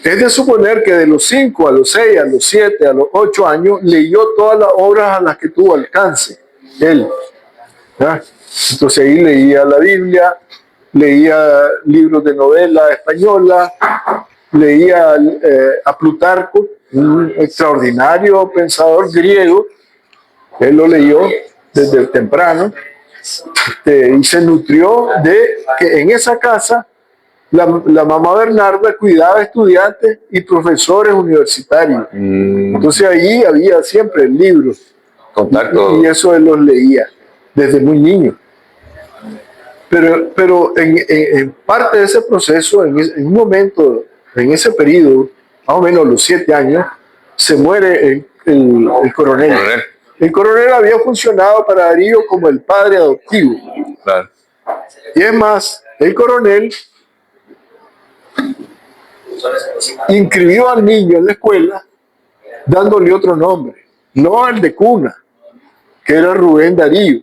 Es de suponer que de los 5 a los 6, a los 7, a los 8 años leyó todas las obras a las que tuvo alcance él. ¿Ya? Entonces ahí leía la Biblia, leía libros de novela española, leía a Plutarco, un extraordinario pensador griego. Él lo leyó desde temprano y se nutrió de que en esa casa la mamá Bernarda cuidaba estudiantes y profesores universitarios. Entonces ahí había siempre libros. Y eso él los leía desde muy niño. Pero en parte de ese proceso, en un momento, en ese periodo, más o menos a los 7 años, se muere el coronel. El coronel había funcionado para Darío como el padre adoptivo. Claro. Y es más, el coronel inscribió al niño en la escuela dándole otro nombre, no el de cuna, que era Rubén Darío,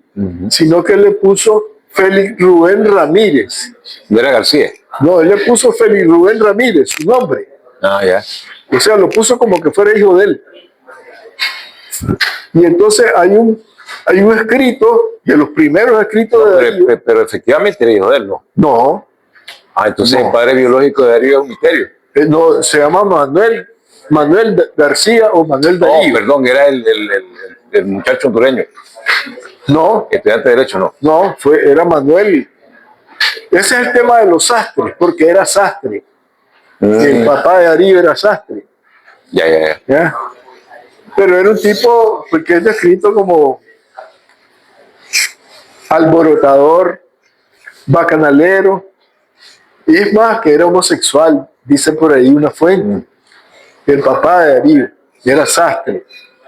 sino que le puso Félix Rubén Ramírez. ¿No era García? No, él le puso Félix Rubén Ramírez, su nombre. Ah, ya. O sea, lo puso como que fuera hijo de él. Y entonces hay un escrito, de los primeros escritos de Darío. Pero efectivamente era hijo de él, ¿no? No. Ah, entonces No. el padre biológico de Darío es un misterio. No, se llama Manuel García o Manuel Darío. No, perdón, era el muchacho hondureño. No, Estudiante de Derecho, no. no, era Manuel. Ese es el tema de los sastres, porque era sastre. Y el papá de Darío era sastre. Ya. ¿Ya? Pero era un tipo que es descrito como alborotador, bacanalero, y es más, que era homosexual, dice por ahí una fuente. El papá de Darío era sastre.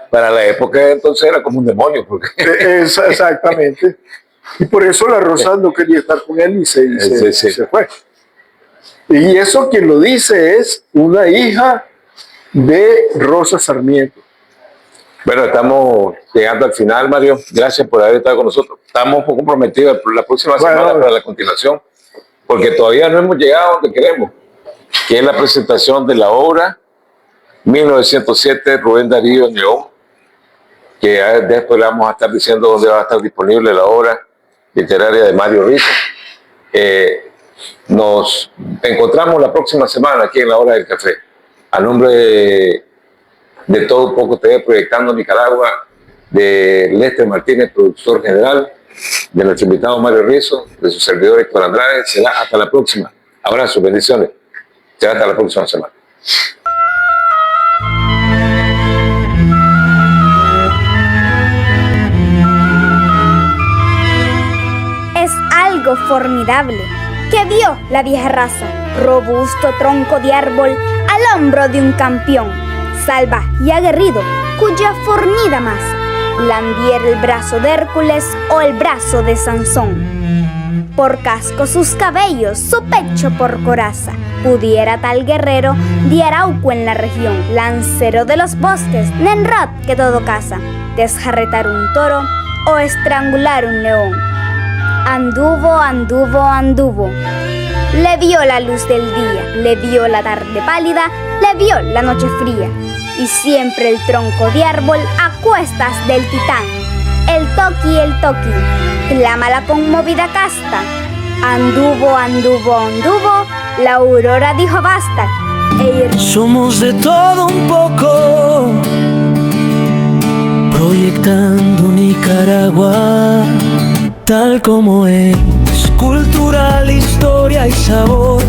Para la época entonces era como un demonio. Porque... Exactamente. Y por eso la Rosa no quería estar con él y se fue. Y eso quien lo dice es una hija de Rosa Sarmiento. Bueno, estamos llegando al final, Mario. Gracias por haber estado con nosotros. Estamos comprometidos la próxima semana para la continuación, porque todavía no hemos llegado a donde queremos, que es la presentación de la obra 1907 Rubén Darío en León, que después le vamos a estar diciendo dónde va a estar disponible la obra literaria de Mario Rizzo. Nos encontramos la próxima semana aquí en la Hora del Café. A nombre de Todo Un Poco TV Proyectando Nicaragua, de Lester Martínez, productor general, de nuestro invitado Mario Rizzo, de su servidor Héctor Andrade, será hasta la próxima. Abrazos, bendiciones. Será hasta la próxima semana. Es algo formidable que vio la vieja raza, robusto tronco de árbol al hombro de un campeón, salvaje y aguerrido, cuya fornida masa blandiera el brazo de Hércules o el brazo de Sansón. por casco sus cabellos, su pecho por coraza. Pudiera tal guerrero de Arauco en la región, lancero de los bosques, Nenrod que todo caza, desjarretar un toro o estrangular un león. Anduvo, anduvo, anduvo. Le vio la luz del día, le vio la tarde pálida, le vio la noche fría. Y siempre el tronco de árbol a cuestas del titán. El toqui, clama la conmovida casta. Anduvo, anduvo, anduvo, la aurora dijo basta. Somos de todo un poco, proyectando Nicaragua tal como es. Cultural, historia y sabor.